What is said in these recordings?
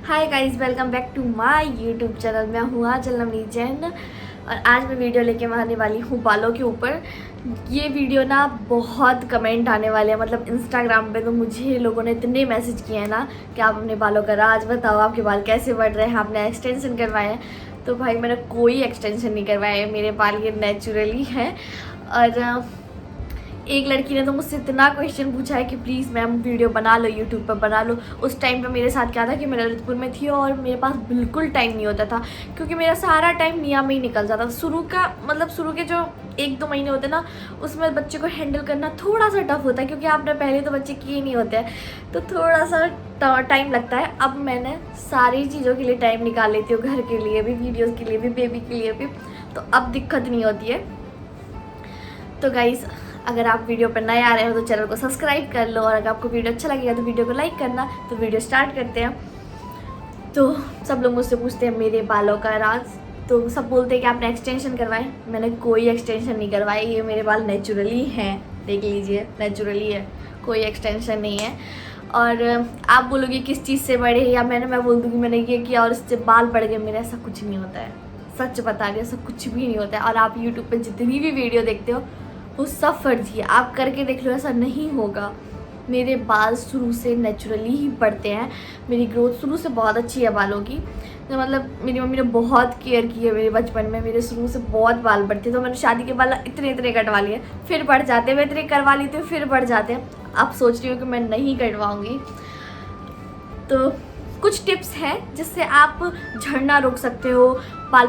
Hi guys, welcome back to my YouTube channel. मैं हूँ आंचल नवनीत जैन और आज मैं वीडियो लेके आने वाली हूँ बालों के ऊपर। ये वीडियो ना बहुत कमेंट आने वाले हैं, मतलब इंस्टाग्राम पे तो मुझे लोगों ने इतने मैसेज किए हैं ना कि आप अपने बालों का राज बताओ, आपके बाल कैसे बढ़ रहे हैं, आपने एक्सटेंशन करवाए हैं। तो भाई मैंने कोई एक्सटेंशन नहीं करवाए है, मेरे बाल ये नेचुरली हैं। और एक लड़की ने तो मुझसे इतना क्वेश्चन पूछा है कि प्लीज़ मैम वीडियो बना लो, यूट्यूब पर बना लो। उस टाइम पे मेरे साथ क्या था कि मैं ललितपुर में थी और मेरे पास बिल्कुल टाइम नहीं होता था, क्योंकि मेरा सारा टाइम निया में ही निकल जाता था। शुरू के जो 1-2 महीने होते ना, उसमें बच्चे को हैंडल करना थोड़ा सा टफ होता है, क्योंकि आपने पहले तो बच्चे किए नहीं होते हैं, तो थोड़ा सा टाइम लगता है। अब मैंने सारी चीज़ों के लिए टाइम निकाल लेती हूँ, घर के लिए भी, वीडियोज़ के लिए भी, बेबी के लिए भी, तो अब दिक्कत नहीं होती है। तो गाइस, अगर आप वीडियो पर नए आ रहे हो तो चैनल को सब्सक्राइब कर लो, और अगर आपको वीडियो अच्छा लगेगा तो वीडियो को लाइक करना। तो वीडियो स्टार्ट करते हैं। तो सब लोग मुझसे पूछते हैं मेरे बालों का राज, तो सब बोलते हैं कि आपने एक्सटेंशन करवाए। मैंने कोई एक्सटेंशन नहीं करवाए, ये मेरे बाल नेचुरली हैं, देख लीजिए, नेचुरली है, कोई एक्सटेंशन नहीं है। और आप बोलोगे किस चीज़ से बढ़े, या मैं बोल दूँगी मैंने ये किया और इससे बाल बढ़ गए, मेरा ऐसा कुछ नहीं होता है। सच बता रही हूँ, ऐसा कुछ भी नहीं होता है। और आप यूट्यूब पर जितनी भी वीडियो देखते हो वो सब फर्जी है, आप करके देख लो, ऐसा नहीं होगा। मेरे बाल शुरू से नेचुरली ही बढ़ते हैं, मेरी ग्रोथ शुरू से बहुत अच्छी है बालों की। तो मतलब मेरी मम्मी ने बहुत केयर की है मेरे बचपन में, मेरे शुरू से बहुत बाल बढ़ते, तो मैंने शादी के बाल इतने कटवा लिए, फिर बढ़ जाते हैं, मैं इतने करवा लेती हूँ फिर बढ़ जाते हैं। अब सोच रही हूँ कि मैं नहीं कटवाऊँगी। तो कुछ टिप्स हैं जिससे आप झड़ना रोक सकते हो, बाल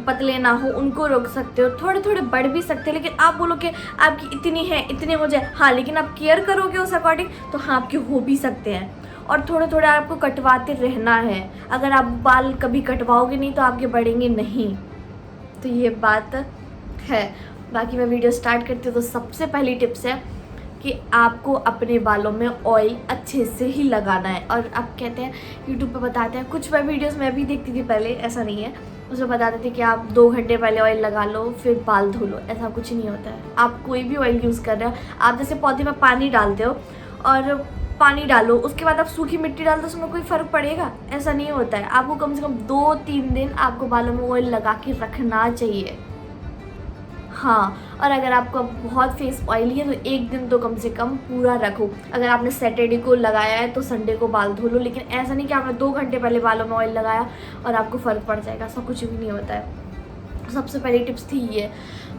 पतले ना हो उनको रोक सकते हो। थोड़े थोड़े बढ़ भी सकते हैं, लेकिन आप बोलो कि आपकी इतनी है, इतने हो जाए, हाँ, लेकिन आप केयर करोगे उस अकॉर्डिंग तो हाँ, आपके हो भी सकते हैं। और थोड़े थोड़े आपको कटवाते रहना है, अगर आप बाल कभी कटवाओगे नहीं तो आपके बढ़ेंगे नहीं, तो ये बात है। बाकी मैं वीडियो स्टार्ट करती हूँ। तो सबसे पहली टिप्स है कि आपको अपने बालों में ऑयल अच्छे से ही लगाना है। और आप कहते हैं यूट्यूब पे बताते हैं, कुछ वीडियोस मैं भी देखती थी पहले, ऐसा नहीं है, उसमें बताते थे कि आप 2 घंटे पहले ऑयल लगा लो फिर बाल धो लो। ऐसा कुछ नहीं होता है। आप कोई भी ऑयल यूज़ कर रहे हो, आप जैसे पौधे में पानी डालते हो और पानी डालो, उसके बाद आप सूखी मिट्टी डाल दो, उसमें कोई फ़र्क पड़ेगा? ऐसा नहीं होता है। आपको कम से कम 2-3 दिन आपको बालों में ऑयल लगा के रखना चाहिए। हाँ, और अगर आपका बहुत फेस ऑयली है तो 1 दिन तो कम से कम पूरा रखो। अगर आपने सैटरडे को लगाया है तो संडे को बाल धो लो, लेकिन ऐसा नहीं कि आपने 2 घंटे पहले बालों में ऑयल लगाया और आपको फ़र्क पड़ जाएगा, ऐसा कुछ भी नहीं होता है। सबसे पहली टिप्स थी ये।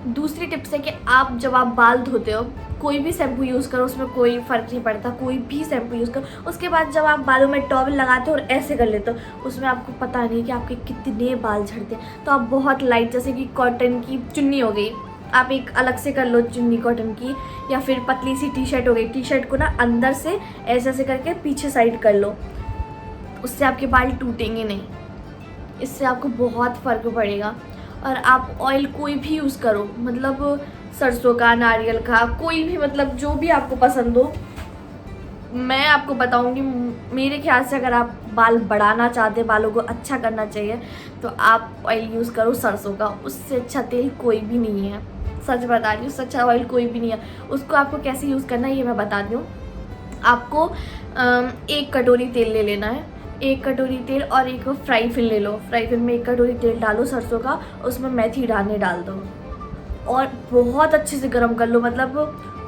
दूसरी टिप्स है कि आप जब आप बाल धोते हो, कोई भी शैम्पू यूज़ करो, उसमें कोई फ़र्क नहीं पड़ता, कोई भी शैम्पू यूज़ करो। उसके बाद जब आप बालों में टॉवल लगाते हो और ऐसे कर लेते हो, उसमें आपको पता नहीं कि आपके कितने बाल झड़ते हैं। तो आप बहुत लाइट, जैसे कि कॉटन की चुन्नी हो गई, आप एक अलग से कर लो चुन्नी कॉटन की, या फिर पतली सी टी शर्ट हो गई, टी शर्ट को ना अंदर से ऐसे ऐसे करके पीछे साइड कर लो, उससे आपके बाल टूटेंगे नहीं, इससे आपको बहुत फ़र्क पड़ेगा। और आप ऑयल कोई भी यूज़ करो, मतलब सरसों का, नारियल का, कोई भी, मतलब जो भी आपको पसंद हो। मैं आपको बताऊंगी, मेरे ख्याल से अगर आप बाल बढ़ाना चाहते हैं, बालों को अच्छा करना चाहिए, तो आप ऑयल यूज़ करो सरसों का, उससे अच्छा तेल कोई भी नहीं है। सच बता रही हूँ, उससे अच्छा ऑयल कोई भी नहीं है। उसको आपको कैसे यूज़ करना है ये मैं बताती हूँ। आपको 1 कटोरी तेल ले लेना है, 1 कटोरी तेल, और एक फ्राई पैन ले लो। फ्राई पैन में 1 कटोरी तेल डालो सरसों का, उसमें मेथी दाने डाल दो और बहुत अच्छे से गर्म कर लो। मतलब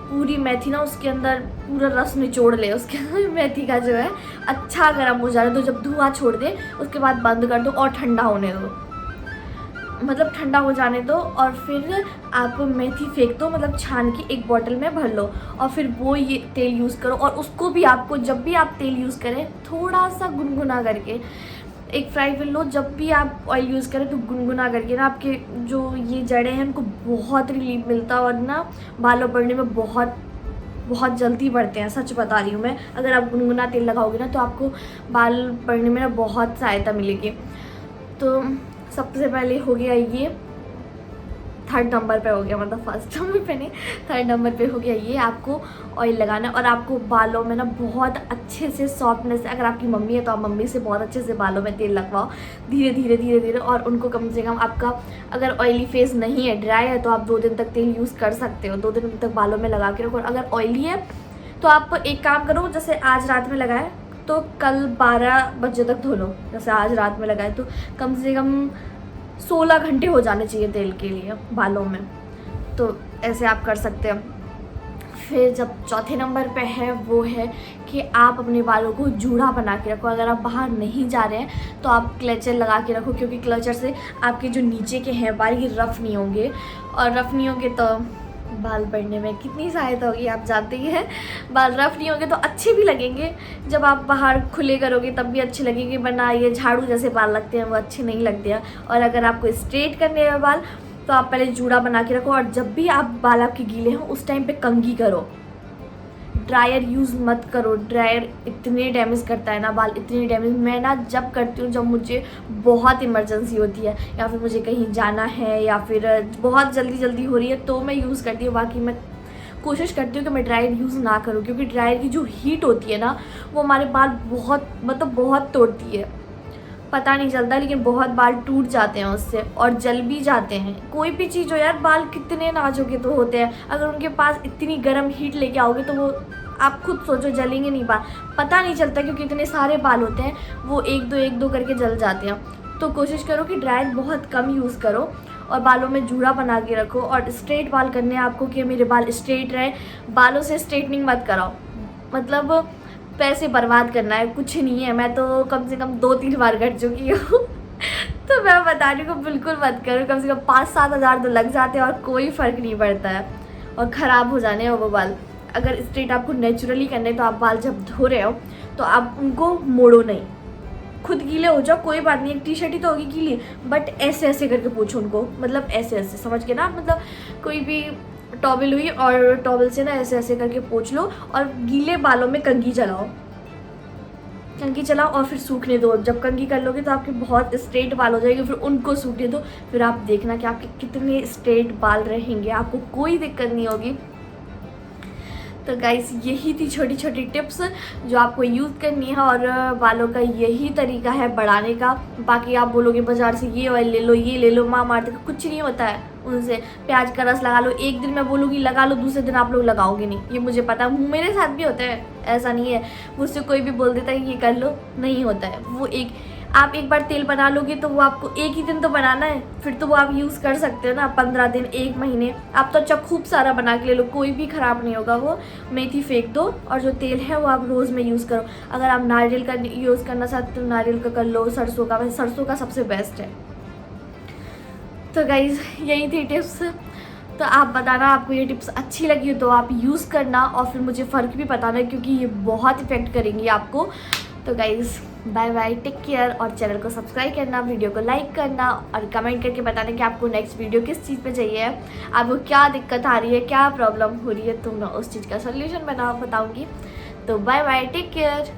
पूरी मेथी ना उसके अंदर पूरा रस निचोड़ ले, उसके अंदर मेथी का जो है अच्छा गर्म हो जाए। तो जब धुआं छोड़ दे उसके बाद बंद कर दो और ठंडा होने दो, मतलब ठंडा हो जाने दो। और फिर आप मेथी फेंक दो, मतलब छान के एक बॉटल में भर लो, और फिर वो ये तेल यूज़ करो। और उसको भी आपको, जब भी आप तेल यूज़ करें, थोड़ा सा गुनगुना करके, एक फ्राई पैन लो, जब भी आप ऑयल यूज़ करें तो गुनगुना करके ना, आपके जो ये जड़ें हैं उनको बहुत रिलीफ मिलता है, और ना बालों बढ़ने में बहुत बहुत जल्दी बढ़ते हैं। सच बता रही हूँ मैं, अगर आप गुनगुना तेल लगाओगे ना तो आपको बाल बढ़ने में ना बहुत सहायता मिलेगी। तो सबसे पहले हो गया ये, 3rd नंबर पे हो गया, मतलब 1st नंबर पे नहीं, 3rd नंबर पे हो गया ये, आपको ऑयल लगाना है। और आपको बालों में ना बहुत अच्छे से सॉफ्टनेस, अगर आपकी मम्मी है तो आप मम्मी से बहुत अच्छे से बालों में तेल लगवाओ, धीरे धीरे धीरे धीरे। और उनको कम से कम, आपका अगर ऑयली फेस नहीं है, ड्राई है, तो आप 2 दिन तक तेल यूज़ कर सकते हो, 2 दिन तक बालों में लगा के रखो। और अगर ऑयली है तो आप एक काम करो, जैसे आज रात में लगाए, तो कल 12 बजे तक धो लो, जैसे आज रात में लगाए तो कम से कम 16 घंटे हो जाने चाहिए तेल के लिए बालों में। तो ऐसे आप कर सकते हैं। फिर जब चौथे नंबर पे है वो है कि आप अपने बालों को जूड़ा बना के रखो। अगर आप बाहर नहीं जा रहे हैं तो आप क्लचर लगा के रखो, क्योंकि क्लचर से आपके जो नीचे के हैं बाल ये रफ़ नहीं होंगे, और रफ़ नहीं होंगे तो बाल बढ़ने में कितनी सहायता होगी आप जानते ही हैं। बाल रफ़ नहीं होंगे तो अच्छे भी लगेंगे, जब आप बाहर खुले करोगे तब भी अच्छे लगेंगे, वरना ये झाड़ू जैसे बाल लगते हैं वो अच्छे नहीं लगते हैं। और अगर आपको स्ट्रेट करने हैं बाल तो आप पहले जूड़ा बना के रखो, और जब भी आप बाल आपके गीले हों उस टाइम पे कंघी करो, ड्रायर यूज़ मत करो। ड्रायर इतने डैमेज करता है ना बाल, इतने डैमेज। मैं ना जब करती हूँ जब मुझे बहुत इमरजेंसी होती है, या फिर मुझे कहीं जाना है, या फिर बहुत जल्दी हो रही है तो मैं यूज़ करती हूँ। बाकी मैं कोशिश करती हूँ कि मैं ड्रायर यूज़ ना करूँ, क्योंकि ड्रायर की जो हीट होती है ना वो हमारे बाल बहुत तोड़ती है। पता नहीं चलता लेकिन बहुत बाल टूट जाते हैं उससे, और जल भी जाते हैं। कोई भी चीज़ हो यार, बाल कितने नाजुक तो होते हैं, अगर उनके पास इतनी गर्म हीट लेके आओगे तो वो आप खुद सोचो जलेंगे नहीं बाल। पता नहीं चलता क्योंकि इतने सारे बाल होते हैं, वो एक दो करके जल जाते हैं। तो कोशिश करो कि ड्रायर बहुत कम यूज़ करो, और बालों में जूड़ा बना के रखो। और स्ट्रेट बाल करने हैं आपको कि मेरे बाल स्ट्रेट रहे, बालों से स्ट्रेटनिंग मत कराओ, मतलब पैसे बर्बाद करना है, कुछ नहीं है। मैं तो कम से कम 2-3 बार कर चुकी हूँ तो मैं बता रही हूँ बिल्कुल मत करो। कम से कम 5-7 हज़ार तो लग जाते हैं और कोई फ़र्क नहीं पड़ता है, और ख़राब हो जाने हैं वो बाल। अगर स्ट्रेट आपको नेचुरली करने तो आप बाल जब धो रहे हो तो आप उनको मोड़ो नहीं, खुद गीले हो जाओ कोई बात नहीं, एक टी शर्ट ही तो होगी गीली, बट ऐसे ऐसे करके पूछो उनको, मतलब ऐसे ऐसे, समझ के ना, मतलब कोई भी टॉवल हुई और टॉवल से ना ऐसे ऐसे करके पोंछ लो, और गीले बालों में कंघी चलाओ और फिर सूखने दो। जब कंघी कर लोगे तो आपके बहुत स्ट्रेट बाल हो जाएंगे, फिर उनको सूखने दो, फिर आप देखना कि आपके कितने स्ट्रेट बाल रहेंगे, आपको कोई दिक्कत नहीं होगी। तो गाइस यही थी छोटी छोटी टिप्स जो आपको यूज़ करनी है, और बालों का यही तरीका है बढ़ाने का। बाकी आप बोलोगे बाज़ार से ये ऑयल ले लो, ये ले लो, माँ मारते, कुछ नहीं होता है उनसे। प्याज का रस लगा लो, एक दिन मैं बोलूँगी लगा लो, दूसरे दिन आप लोग लगाओगे नहीं, ये मुझे पता है, मेरे साथ भी होता है, ऐसा नहीं है। मुझसे कोई भी बोल देता है ये कर लो, नहीं होता है वो। आप एक बार तेल बना लोगे तो वो आपको एक ही दिन तो बनाना है, फिर तो वो आप यूज़ कर सकते हो ना 15 दिन, 1 महीने। आप तो अच्छा खूब सारा बना के ले लो, कोई भी ख़राब नहीं होगा वो। मेथी फेंक दो, और जो तेल है वो आप रोज़ में यूज़ करो। अगर आप नारियल का यूज़ करना चाहते हो नारियल का कर लो, सरसों का, वैसे सरसों का सबसे बेस्ट है। तो गाइज़ यही थी टिप्स। तो आप बताना आपको ये टिप्स अच्छी लगी हो तो आप यूज़ करना, और फिर मुझे फ़र्क भी बताना, क्योंकि ये बहुत इफ़ेक्ट करेंगी आपको। तो guys bye bye, take care, और चैनल को सब्सक्राइब करना, वीडियो को लाइक करना, और कमेंट करके बताना कि आपको नेक्स्ट वीडियो किस चीज़ पे चाहिए है, आपको क्या दिक्कत आ रही है, क्या प्रॉब्लम हो रही है, तो मैं उस चीज़ का सोल्यूशन बताऊँगी। तो बाय बाय, टेक केयर।